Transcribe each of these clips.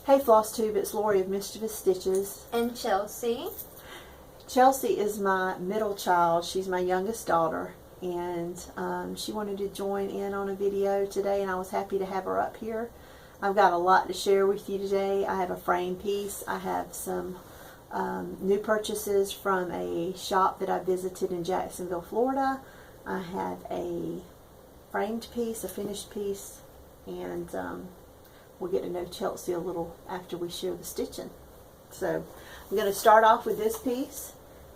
Hey Flosstube, it's Lori of Mischievous Stitches. And Chelsea. Chelsea is my middle child. She's my youngest daughter, and she wanted to join in on a video today, and I was happy to have her up here. I've got a lot to share with you today. I have a frame piece. I have some new purchases from a shop that I visited in Jacksonville, Florida. I have a framed piece, a finished piece, and we'll get to know Chelsea a little after we share the stitching. So I'm going to start off with this piece.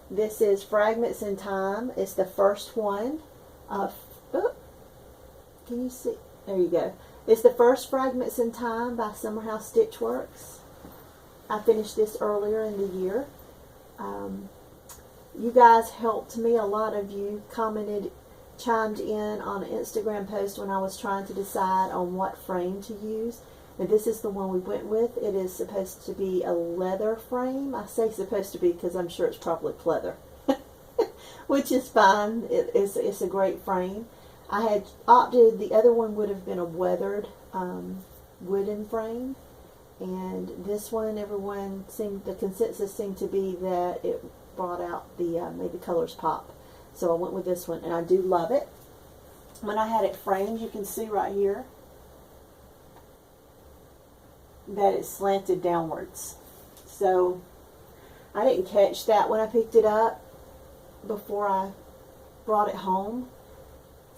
This is Fragments in Time. It's the first one. Can you see? There you go. It's the first Fragments in Time by Summerhouse Stitchworks. I finished this earlier in the year. You guys helped me. A lot of you chimed in on an Instagram post when I was trying to decide on what frame to use. And this is the one we went with. It is supposed to be a leather frame. I say supposed to be because I'm sure it's probably pleather, which is fine. It's a great frame. I had opted, the other one would have been a weathered wooden frame. And this one, the consensus seemed to be that it brought out made the colors pop. So I went with this one, and I do love it. When I had it framed, you can see right here that it's slanted downwards. So I didn't catch that when I picked it up before I brought it home.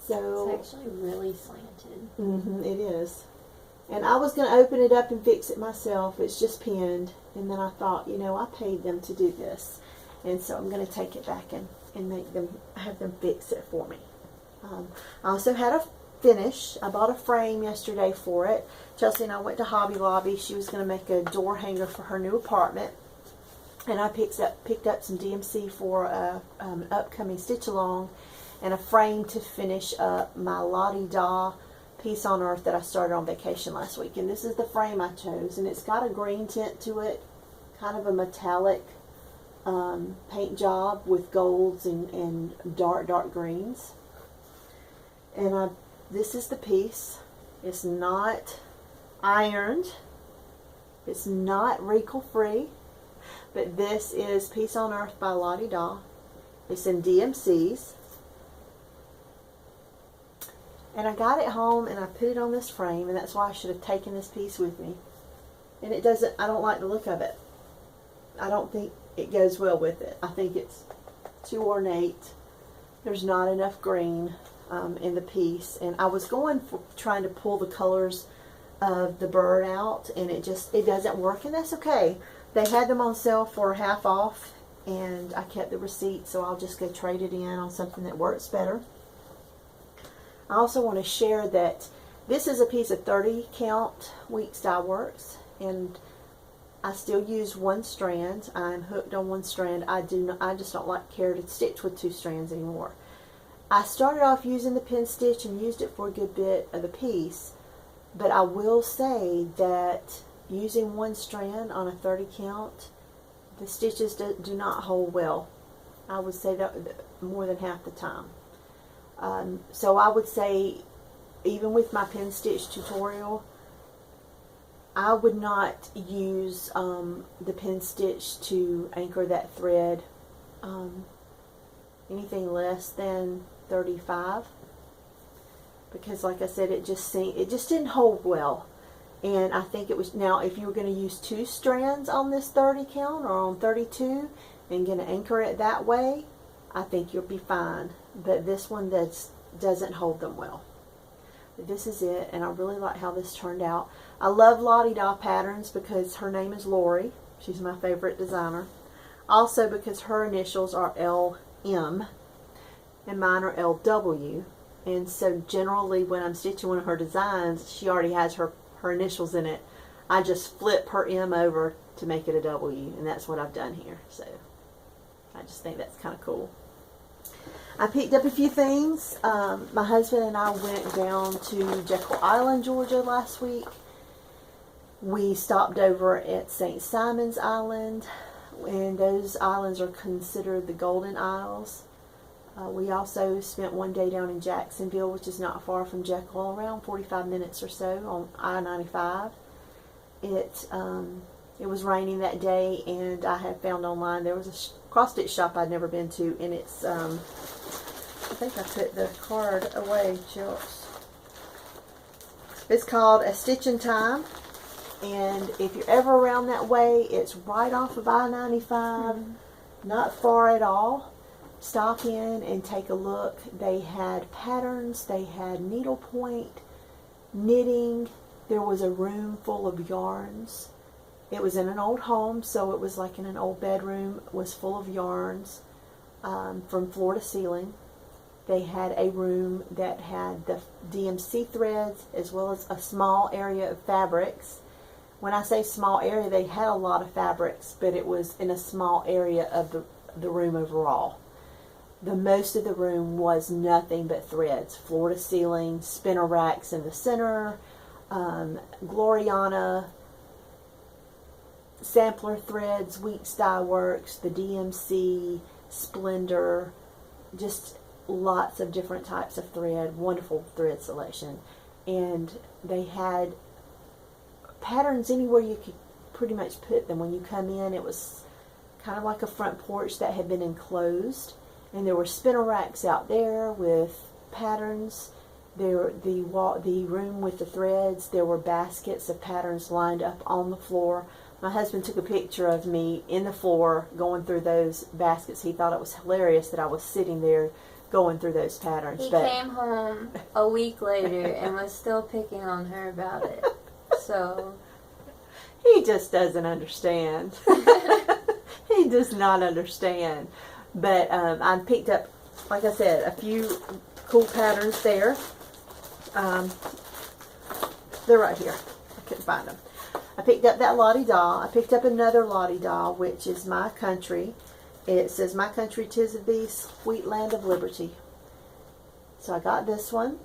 So it's actually really slanted. it is. And I was going to open it up and fix it myself. It's just pinned. And then I thought, you know, I paid them to do this. And so I'm going to take it back and have them fix it for me. I also had a finish. I bought a frame yesterday for it. Chelsea and I went to Hobby Lobby. She was going to make a door hanger for her new apartment. And I picked up some DMC for an upcoming stitch along and a frame to finish up my Lottie Da Peace on Earth that I started on vacation last week. And this is the frame I chose. And it's got a green tint to it, kind of a metallic paint job with golds and dark greens. And this is the piece. It's not ironed. It's not wrinkle free. But this is Peace on Earth by Lottie Da. It's in DMCs. And I got it home and I put it on this frame, and that's why I should have taken this piece with me. And I don't like the look of it. I don't think it goes well with it. I think it's too ornate. There's not enough green in the piece, and I was trying to pull the colors of the bird out, and it doesn't work, and that's okay. They had them on sale for half off, and I kept the receipt, so I'll just go trade it in on something that works better. I also want to share that this is a piece of 30 count Weeks Dye Works, and I still use one strand. I'm hooked on one strand. I just don't care to stitch with two strands anymore. I started off using the pin stitch and used it for a good bit of the piece, but I will say that using one strand on a 30 count, the stitches do not hold well. I would say that more than half the time. So I would say, even with my pin stitch tutorial, I would not use the pin stitch to anchor that thread anything less than 35, because like I said, it just didn't hold well. And I think it was, now if you were going to use two strands on this 30 count or on 32 and going to anchor it that way, I think you'll be fine. But this one doesn't hold them well. But this is it, and I really like how this turned out. I love Lottie Da patterns because her name is Lori. She's my favorite designer. Also because her initials are LM and mine are LW. And so generally when I'm stitching one of her designs, she already has her initials in it. I just flip her M over to make it a W, and that's what I've done here. So I just think that's kind of cool. I picked up a few things. My husband and I went down to Jekyll Island, Georgia last week. We stopped over at St. Simon's Island, and those islands are considered the Golden Isles. We also spent one day down in Jacksonville, which is not far from Jekyll, around 45 minutes or so on I-95. it was raining that day, and I had found online there was a cross stitch shop I'd never been to, and it's I think I put the card away, Chilks. It's called A Stitch in Time, and if you're ever around that way, it's right off of I-95, not far at all. Stop in and take a look. They had patterns, they had needlepoint, knitting. There was a room full of yarns. It was in an old home, so it was like in an old bedroom. It was full of yarns from floor to ceiling. They had a room that had the DMC threads as well as a small area of fabrics. When I say small area, they had a lot of fabrics, but it was in a small area of the room overall. The most of the room was nothing but threads, floor to ceiling, spinner racks in the center, Gloriana, sampler threads, Weeks Dye Works, the DMC, Splendor, just lots of different types of thread, wonderful thread selection. And they had patterns anywhere you could pretty much put them. When you come in, it was kind of like a front porch that had been enclosed, and there were spinner racks out there with patterns. There, the room with the threads, there were baskets of patterns lined up on the floor. My husband took a picture of me in the floor going through those baskets. He thought it was hilarious that I was sitting there going through those patterns. He came home a week later and was still picking on her about it. So he just doesn't understand. He does not understand. But I picked up, like I said, a few cool patterns there. They're right here. I couldn't find them. I picked up that Lottie doll. I picked up another Lottie doll, which is My Country. It says, "My country 'tis of thee, sweet land of liberty." So I got this one.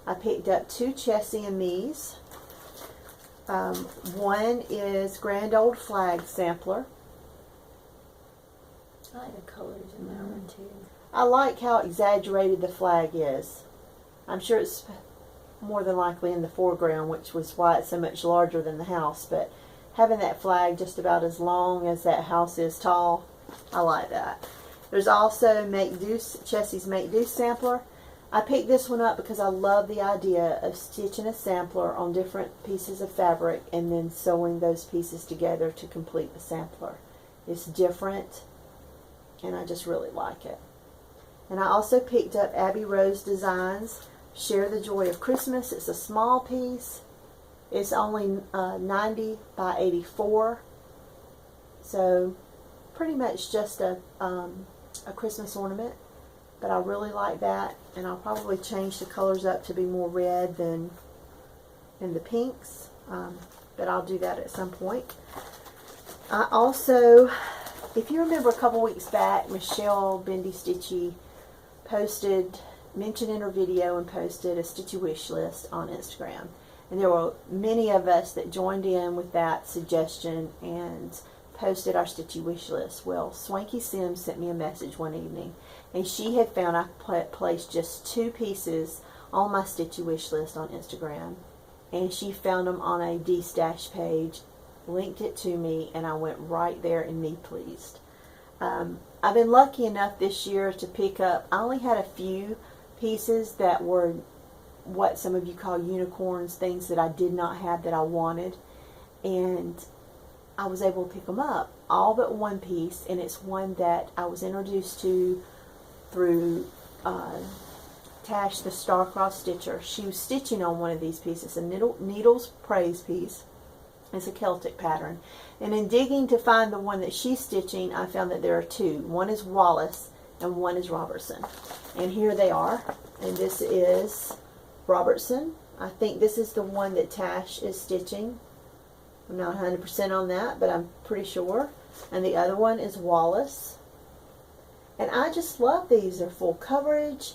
I picked up two Chessie and me's. One is Grand Old Flag sampler. I like the colors in that one too. I like how exaggerated the flag is. I'm sure it's more than likely in the foreground, which was why it's so much larger than the house. But having that flag just about as long as that house is tall, I like that. There's also Chessie's Make Do sampler. I picked this one up because I love the idea of stitching a sampler on different pieces of fabric and then sewing those pieces together to complete the sampler. It's different, and I just really like it. And I also picked up Abby Rose Designs Share the Joy of Christmas. It's a small piece. It's only 90 by 84. So pretty much just a Christmas ornament. But I really like that, and I'll probably change the colors up to be more red than in the pinks. But I'll do that at some point. I also, if you remember a couple weeks back, Michelle Bendy Stitchy mentioned in her video and posted a Stitchy wish list on Instagram. And there were many of us that joined in with that suggestion and posted our Stitchy wish list. Well, Swanky Sims sent me a message one evening, and she had found I placed just two pieces on my Stitchy wish list on Instagram, and she found them on a D-Stash page, linked it to me, and I went right there and me pleased. I've been lucky enough this year to pick up, I only had a few pieces that were what some of you call unicorns, things that I did not have that I wanted, and I was able to pick them up, all but one piece, and it's one that I was introduced to through Tash, the Star-Crossed Stitcher. She was stitching on one of these pieces, a Needles Praise piece. It's a Celtic pattern. And in digging to find the one that she's stitching, I found that there are two. One is Wallace and one is Robertson. And here they are. And this is Robertson. I think this is the one that Tash is stitching. I'm not 100% on that, but I'm pretty sure. And the other one is Wallace. And I just love these. They're full coverage.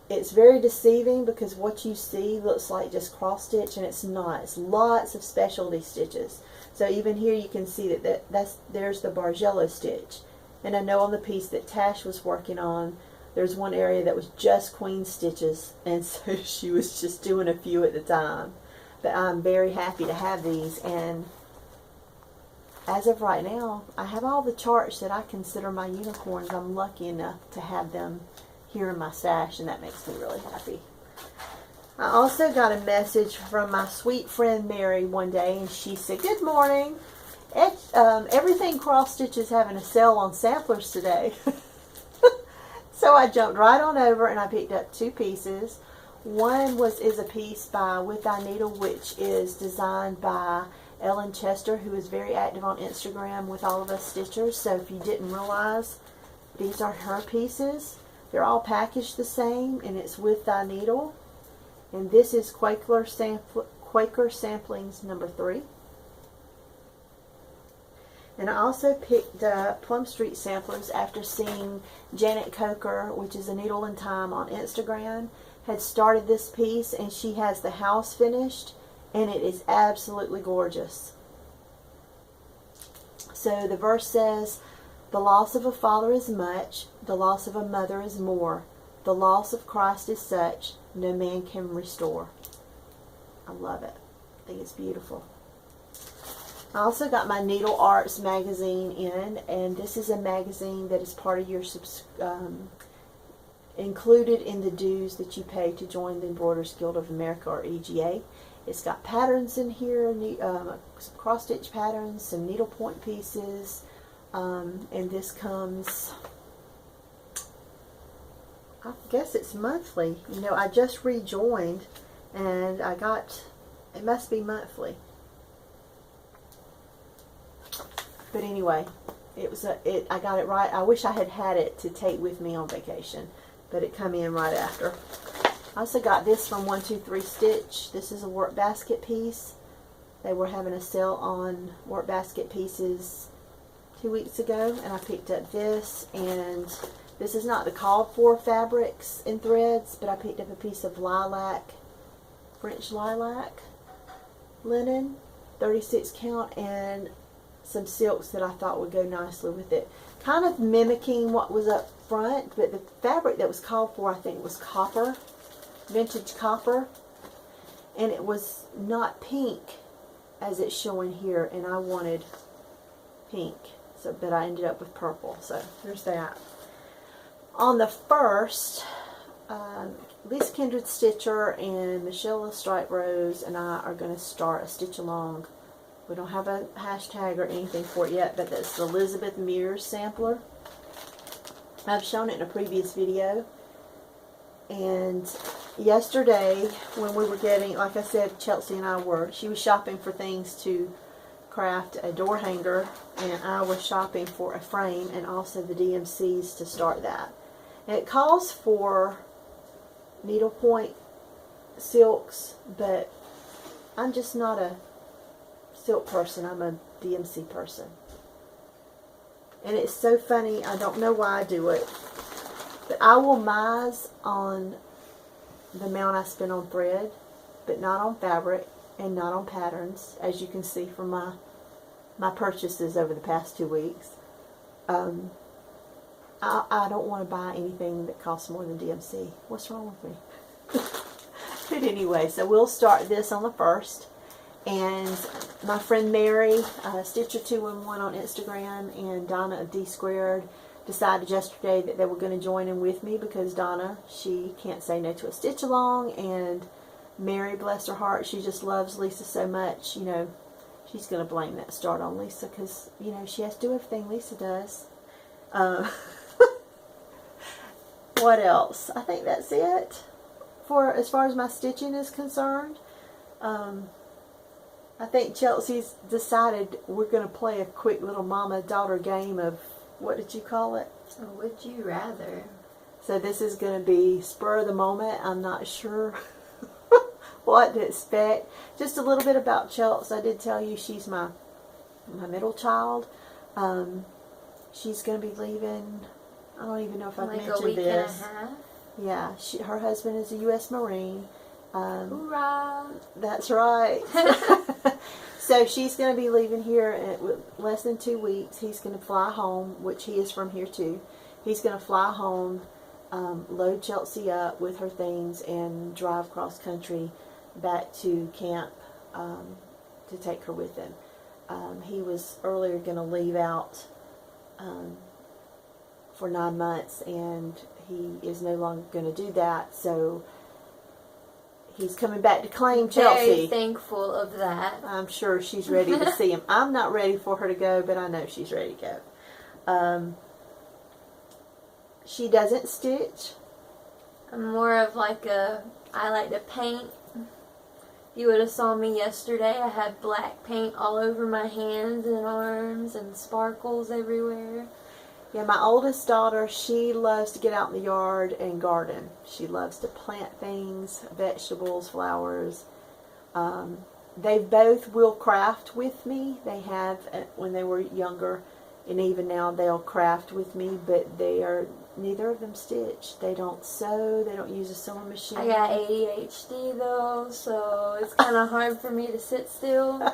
It's very deceiving because what you see looks like just cross stitch, and it's not. It's lots of specialty stitches. So even here you can see that there's the Bargello stitch. And I know on the piece that Tash was working on, there's one area that was just queen stitches, and so she was just doing a few at the time. But I'm very happy to have these, and as of right now, I have all the charts that I consider my unicorns. I'm lucky enough to have them here in my stash, and that makes me really happy. I also got a message from my sweet friend Mary one day, and she said, "Good morning. Everything Cross Stitch is having a sale on samplers today." So I jumped right on over and I picked up 2 pieces. One is a piece by With Thy Needle, which is designed by Ellen Chester, who is very active on Instagram with all of us stitchers. So if you didn't realize, these are her pieces. They're all packaged the same, and it's With Thy Needle. And this is Quaker Samplings number 3. And I also picked up Plum Street Samplers after seeing Janet Coker, which is a Needle in Time on Instagram, had started this piece, and she has the house finished, and it is absolutely gorgeous. So the verse says, "The loss of a father is much, the loss of a mother is more. The loss of Christ is such, no man can restore." I love it. I think it's beautiful. I also got my Needle Arts magazine in, and this is a magazine that is part of your included in the dues that you pay to join the Embroiderers Guild of America, or EGA. It's got patterns in here, some cross stitch patterns, some needlepoint pieces, and this comes, I guess it's monthly. You know, I just rejoined, and it must be monthly. But anyway, I got it right. I wish I had it to take with me on vacation, but it come in right after. I also got this from 123 Stitch. This is a work basket piece. They were having a sale on work basket pieces 2 weeks ago, and I picked up this. And this is not the called for fabrics and threads, but I picked up a piece of lilac, French lilac linen, 36 count, and some silks that I thought would go nicely with it. Kind of mimicking what was up front, but the fabric that was called for, I think, was copper, vintage copper, and it was not pink as it's showing here, and I wanted pink, but I ended up with purple. So there's that. On the 1st, Lisa Kindred Stitcher and Michelle Stripe Rose and I are going to start a stitch along. We don't have a hashtag or anything for it yet, but that's the Elizabeth Mears sampler. I've shown it in a previous video. And yesterday, when we were getting, like I said, Chelsea and she was shopping for things to craft a door hanger, and I was shopping for a frame and also the DMCs to start that. And it calls for needlepoint silks, but I'm just not a silk person. I'm a DMC person. And it's so funny, I don't know why I do it, but I will mize on the amount I spend on thread, but not on fabric and not on patterns, as you can see from my purchases over the past 2 weeks. I don't want to buy anything that costs more than DMC. What's wrong with me? But anyway, so we'll start this on the 1st. And my friend Mary, Stitcher211 on Instagram, and Donna of D Squared decided yesterday that they were going to join in with me, because Donna, she can't say no to a stitch along, and Mary, bless her heart, she just loves Lisa so much, you know, she's going to blame that start on Lisa, because, you know, she has to do everything Lisa does. What else? I think that's it for as far as my stitching is concerned. I think Chelsea's decided we're going to play a quick little mama-daughter game of, what did you call it? Would you rather? So this is going to be spur of the moment. I'm not sure what to expect. Just a little bit about Chelsea. I did tell you she's my middle child. She's going to be leaving, I don't even know if I've mentioned this. Like a week and a half? Yeah, her husband is a U.S. Marine. Hoorah! That's right. So she's going to be leaving here in less than 2 weeks. He's going to fly home, which he is from here too. He's going to fly home, load Chelsea up with her things, and drive cross country back to camp to take her with him. He was earlier going to leave out for 9 months, and he is no longer going to do that. So he's coming back to claim Chelsea. Very thankful of that. I'm sure she's ready to see him. I'm not ready for her to go, but I know she's ready to go. She doesn't stitch. I'm more of like I like to paint. You would have saw me yesterday. I had black paint all over my hands and arms and sparkles everywhere. Yeah, my oldest daughter, she loves to get out in the yard and garden. She loves to plant things, vegetables, flowers. They both will craft with me. They have when they were younger, and even now they'll craft with me, but neither of them stitch. They don't sew. They don't use a sewing machine. I got ADHD though, so it's kind of hard for me to sit still.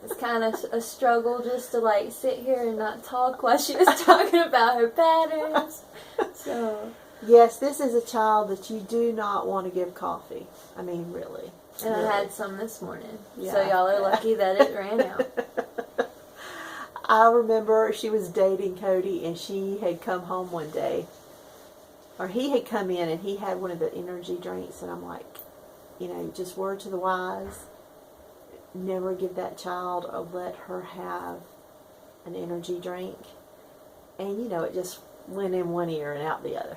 It's kind of a struggle just to like sit here and not talk while she was talking about her patterns. So yes, this is a child that you do not want to give coffee. I mean, really. And really. I had some this morning. Yeah. So y'all are lucky that it ran out. I remember she was dating Cody, and she had come home one day, or he had come in, and he had one of the energy drinks, and I'm like, just word to the wise, never give that child or let her have an energy drink. And, it just went in one ear and out the other,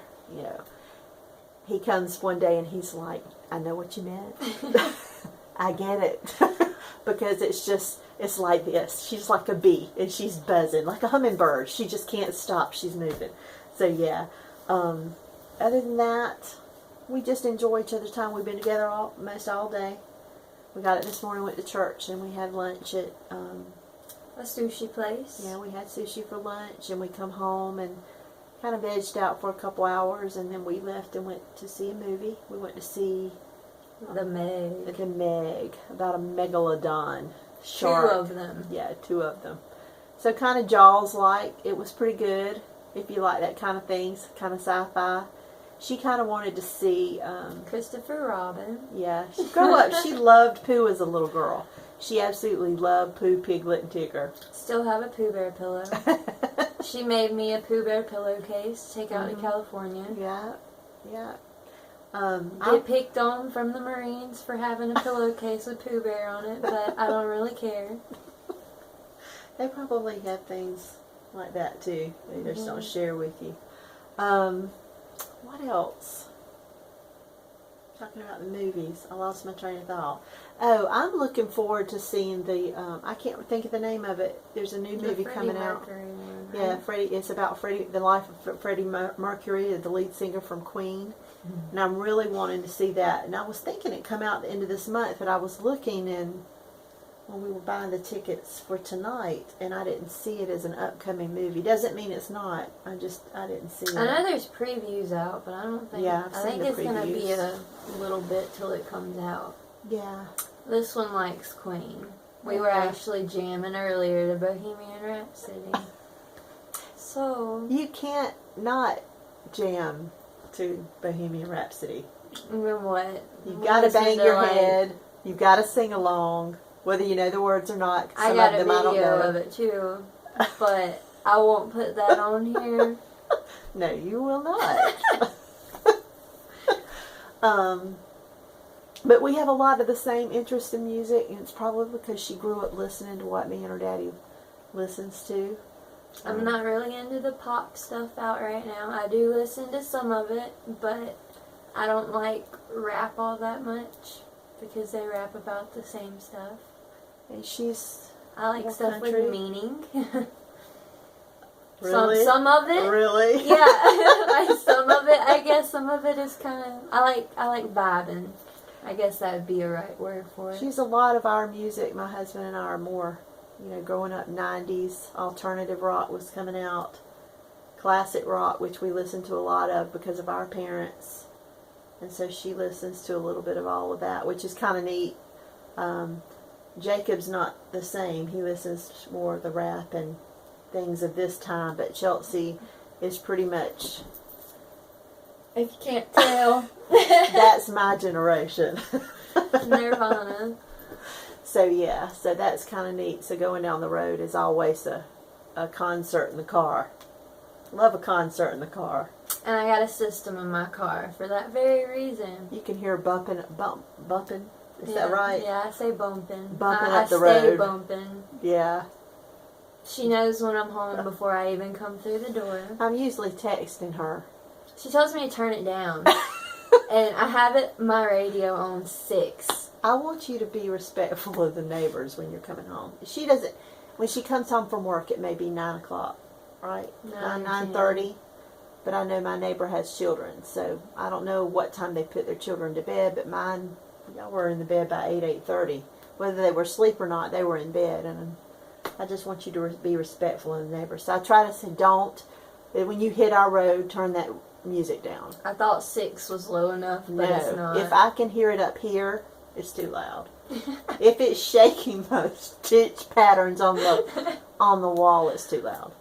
He comes one day, and he's like, I know what you meant. I get it. Because it's like this. She's like a bee, and she's buzzing like a hummingbird. She just can't stop. She's moving. So yeah. Other than that, we just enjoy each other's time. We've been together almost all day. We got it this morning. Went to church, and we had lunch at a sushi place. Yeah, we had sushi for lunch, and we come home and kind of vegged out for a couple hours, and then we left and went to see a movie. We went to see The Meg. The Meg, about a megalodon shark. 2 of them. Yeah, 2 of them. So kind of Jaws-like. It was pretty good if you like that kind of things, kind of sci-fi. She kind of wanted to see Christopher Robin. Yeah, she grew up. She loved Pooh as a little girl. She absolutely loved Pooh, Piglet, and Tigger. Still have a Pooh Bear pillow. She made me a Pooh Bear pillowcase to take out to California. Yeah. Get picked on from the Marines for having a pillowcase with Pooh Bear on it, but I don't really care. They probably have things like that too. They just don't share with you. What else? Talking about the movies. I lost my train of thought. Oh, I'm looking forward to seeing the, I can't think of the name of it. There's a new movie coming out. One, right? Yeah, Freddie. It's about the life of Freddie Mercury, the lead singer from Queen. And I'm really wanting to see that. And I was thinking it'd come out at the end of this month, but I was looking and when we were buying the tickets for tonight, and I didn't see it as an upcoming movie. Doesn't mean it's not. I didn't see it. I know there's previews out, but I don't think. Yeah, I think it's going to be a little bit till it comes out. Yeah. This one likes Queen. We were actually jamming earlier to Bohemian Rhapsody. So you can't not jam to Bohemian Rhapsody. What? You've got to bang your head. You've got to sing along, whether you know the words or not. I got a video of it too, but I won't put that on here. No, you will not. But we have a lot of the same interest in music, and it's probably because she grew up listening to what me and her daddy listens to. I'm not really into the pop stuff out right now. I do listen to some of it, but I don't like rap all that much because they rap about the same stuff. And I like stuff country. with meaning. Really? Some of it. Really? Yeah, like some of it. I guess some of it is kind of. I like vibing. I guess that would be a right word for it. She's a lot of our music. My husband and I are more, growing up 90s, alternative rock was coming out, classic rock, which we listened to a lot of because of our parents. And so she listens to a little bit of all of that, which is kind of neat. Jacob's not the same. He listens more of the rap and things of this time, but Chelsea is pretty much... If you can't tell. That's my generation. Nirvana. So yeah, so that's kind of neat. So going down the road is always a concert in the car. Love a concert in the car. And I got a system in my car for that very reason. You can hear bumping. Is that right? Yeah, I say bumping. Bumping I up the stay road. bumping. Yeah. She knows when I'm home before I even come through the door. I'm usually texting her. She tells me to turn it down. And I have my radio on 6. I want you to be respectful of the neighbors when you're coming home. She doesn't. When she comes home from work, it may be 9 o'clock, right? 9:30. But I know my neighbor has children, so I don't know what time they put their children to bed. But mine, y'all were in the bed by 8:30. Whether they were asleep or not, they were in bed, and I just want you to be respectful of the neighbors. So I try to say, don't. When you hit our road, turn that music down. I thought 6 was low enough, but it's not. If I can hear it up here, it's too loud. If it's shaking those stitch patterns on the wall, it's too loud.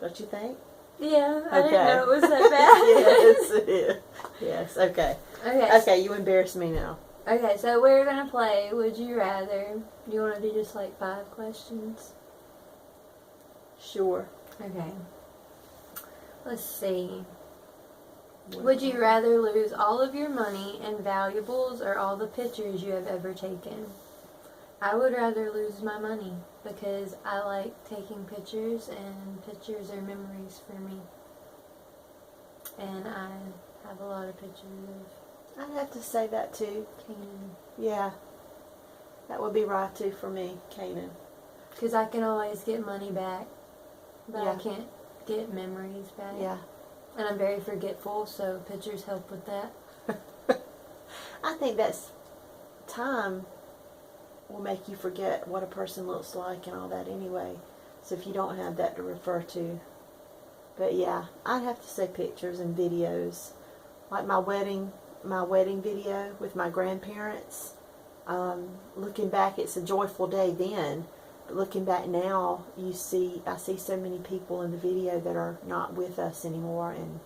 Don't you think? Yeah, I Okay. didn't know it was that bad. Yes, it is. Yes, okay. Okay, You embarrass me now. Okay, so we're going to play Would You Rather. Do you want to do just like 5 questions? Sure. Okay. Let's see. Would you rather lose all of your money and valuables or all the pictures you have ever taken? I would rather lose my money because I like taking pictures, and pictures are memories for me. And I have a lot of pictures I'd have to say that too. of Canaan. Yeah. That would be right too for me, Canaan. Because I can always get money back, but I Yeah. can't get memories back. Yeah. And I'm very forgetful, so pictures help with that. I think that's time will make you forget what a person looks like and all that anyway. So if you don't have that to refer to. But yeah, I'd have to say pictures and videos. Like my wedding video with my grandparents. Looking back, it's a joyful day then. But looking back now, I see so many people in the video that are not with us anymore. And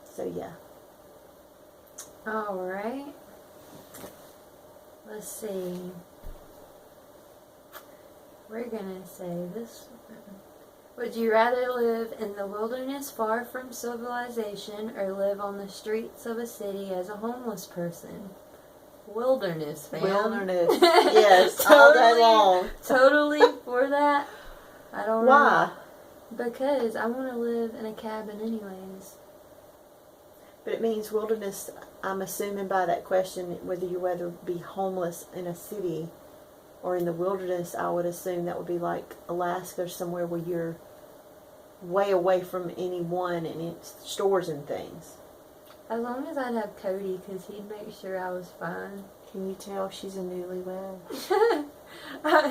so yeah. Alright. Let's see. We're gonna say this one. Would you rather live in the wilderness far from civilization or live on the streets of a city as a homeless person? Wilderness, fam. Wilderness. Yes, all day long. Totally for that. I don't know. Why? Because I want to live in a cabin anyways. But it means wilderness, I'm assuming by that question, whether you rather be homeless in a city or in the wilderness, I would assume that would be like Alaska or somewhere where you're way away from anyone and its stores and things. As long as I'd have Cody, because he'd make sure I was fine. Can you tell she's a newlywed?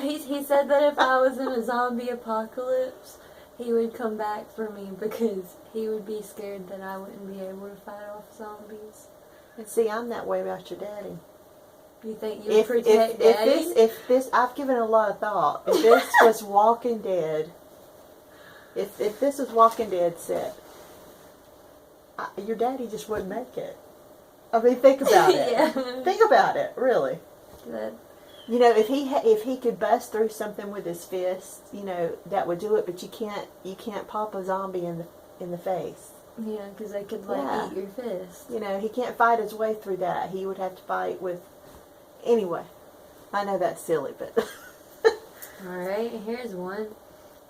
He said that if I was in a zombie apocalypse, he would come back for me because he would be scared that I wouldn't be able to fight off zombies. And see, I'm that way about your daddy. You think you would protect Daddy? If this, I've given a lot of thought. If this was Walking Dead, if this was Walking Dead set, your daddy just wouldn't make it. I mean, think about it. Yeah. Think about it, really. That, You know, if he could bust through something with his fist, you know, that would do it. But you can't pop a zombie in the face. yeah, because they could Yeah. eat your fist. You know, he can't fight his way through that. He would have to fight with. Anyway, I know that's silly, but. Alright, here's one.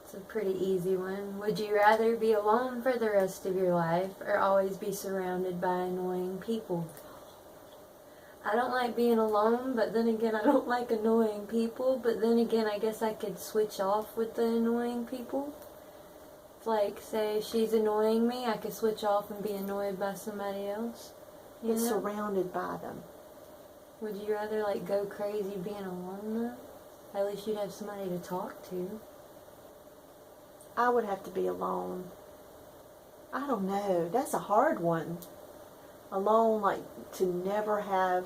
It's a pretty easy one. Would you rather be alone for the rest of your life or always be surrounded by annoying people? I don't like being alone, but then again, I don't like annoying people. But then again, I guess I could switch off with the annoying people. It's like, say she's annoying me, I could switch off and be annoyed by somebody else. You It's know? surrounded by them. Would you rather like go crazy being alone though? At least you'd have somebody to talk to. I would have to be alone. I don't know. That's a hard one. Alone, like to never have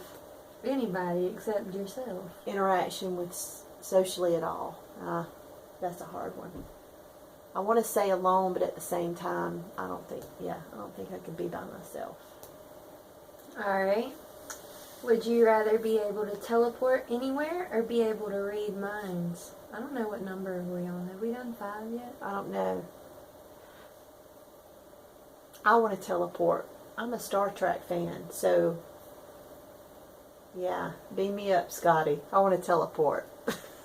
Anybody except yourself. interaction with socially at all. That's a hard one. I want to say alone, but at the same time, I don't think I could be by myself. Alright. Would you rather be able to teleport anywhere or be able to read minds? I don't know what number are we on. Have we done 5 yet? I don't know. I want to teleport. I'm a Star Trek fan, so yeah, beam me up, Scotty. I want to teleport.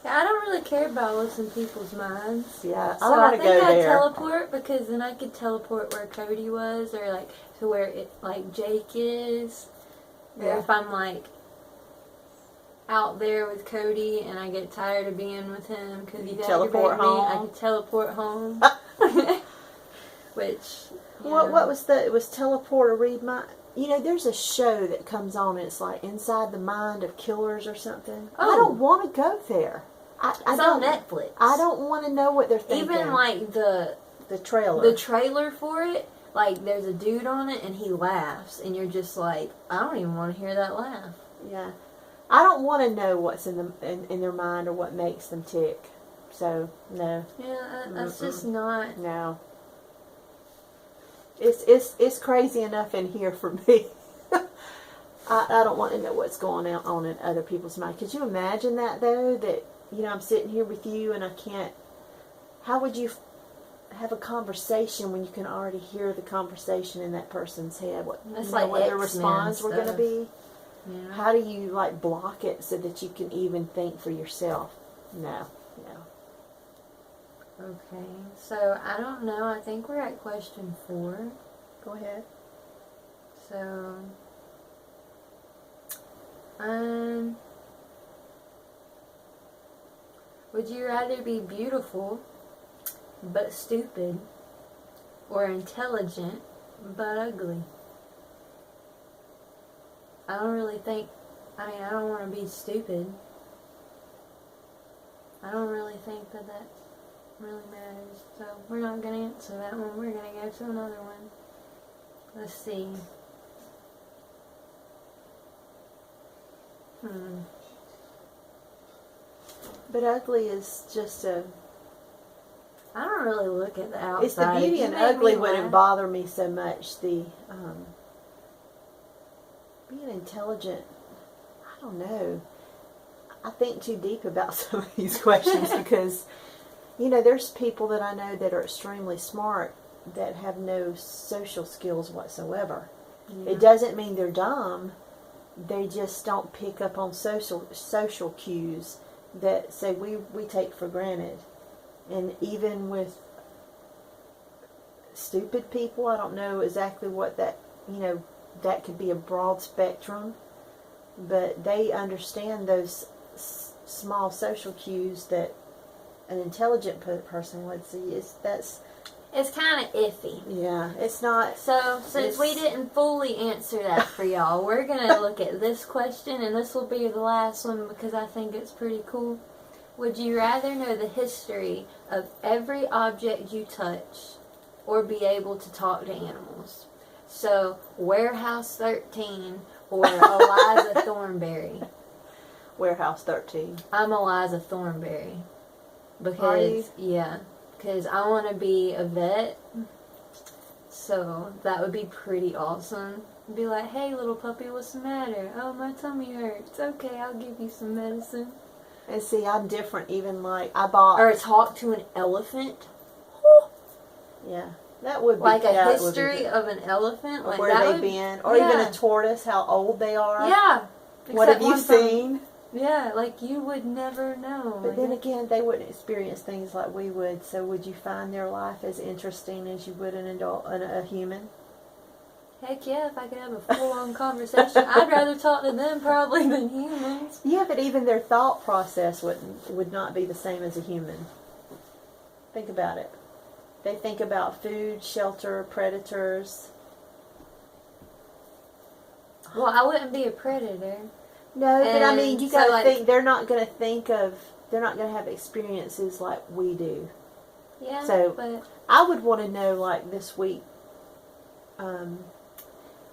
Yeah, I don't really care about what's in people's minds. Yeah, So I want to go think I'd there. teleport because then I could teleport where Cody was, or like to where Jake is. Or Yeah. if I'm like out there with Cody and I get tired of being with him because he teleport aggravated me, I home. could teleport home. Which What was the? It was teleport or read mind. You know, there's a show that comes on and it's like Inside the Mind of Killers or something. Oh. I don't want to go there. It's on Netflix. I don't want to know what they're thinking. Even like the trailer. trailer for it, like there's a dude on it and he laughs and you're just like, I don't even want to hear that laugh. Yeah. I don't want to know what's in their mind or what makes them tick. So, no. Yeah, that's just not. No. It's crazy enough in here for me. I don't want to know what's going on in other people's mind. Could you imagine that, though? That, you know, I'm sitting here with you and I can't... How would you have a conversation when you can already hear the conversation in that person's head? What That's you know, like what their X-Men response were going to stuff. be? Yeah. How do you, like, block it so that you can even think for yourself? No. Okay, so I don't know. I think we're at question 4. Go ahead. So, would you rather be beautiful but stupid, or intelligent but ugly? I don't really think. I mean, I don't want to be stupid. I don't really think that really matters. So we're not going to answer that one. We're going to go to another one. Let's see. But ugly is just a... I don't really look at the outside. It's the beauty You and make ugly me wouldn't laugh. bother me so much. The being intelligent, I don't know. I think too deep about some of these questions because, you know, there's people that I know that are extremely smart that have no social skills whatsoever. Yeah. It doesn't mean they're dumb. They just don't pick up on social cues that say we take for granted. And even with stupid people, I don't know exactly what that, you know, that could be a broad spectrum, but they understand those small social cues that an intelligent person would see. It's kind of iffy. Yeah, it's not. So, since we didn't fully answer that for y'all, we're going to look at this question, and this will be the last one because I think it's pretty cool. Would you rather know the history of every object you touch or be able to talk to animals? So, Warehouse 13 or Eliza Thornberry? Warehouse 13. I'm Eliza Thornberry. Because, Are you? yeah, because I want to be a vet. So, that would be pretty awesome. Be like, hey, little puppy, what's the matter? Oh, my tummy hurts. Okay, I'll give you some medicine. And see, I'm different. Even like I bought. Or talk to an elephant. Yeah, that would be Like a that would be history good. of an elephant. Like where that they've been, or even a tortoise, how old they are. Yeah. What have you seen? Yeah, like you would never know. But then again, they wouldn't experience things like we would. So would you find their life as interesting as you would an adult, a human? Heck yeah, if I could have a full-on conversation. I'd rather talk to them probably than humans. Yeah, but even their thought process would not be the same as a human. Think about it. They think about food, shelter, predators. Well, I wouldn't be a predator. No, but I mean, you so, got to like- think they're not going to have experiences like we do. Yeah, So, but I would want to know, like this week, I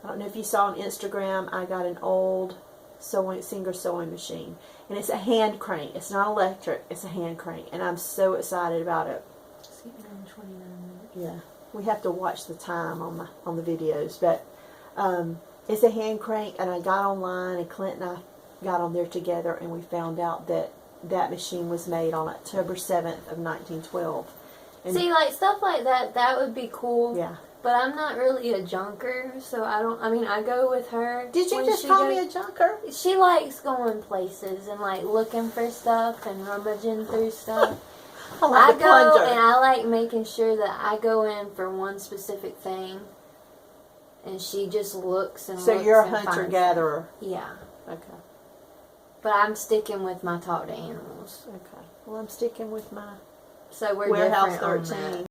don't know if you saw on Instagram, I got an old Singer sewing machine. And it's a hand crank. It's not electric. It's a hand crank. And I'm so excited about it. it's getting on 29 minutes. Yeah. We have to watch the time on the videos. But It's a hand crank, and I got online, and Clint and I got on there together, and we found out that that machine was made on October 7th of 1912. And See, like, stuff like that, that would be cool. yeah. But I'm not really a junker, so I go with her. Did you when just she call goes- me a junker? She likes going places and, like, looking for stuff and rummaging through stuff. I like I a go plunger. and I like making sure that I go in for one specific thing, and she just looks and So looks you're a and finds hunter-gatherer. it. Yeah. Okay. But I'm sticking with my talk to animals. Okay. Well, I'm sticking with my So we're Warehouse different on 13. that.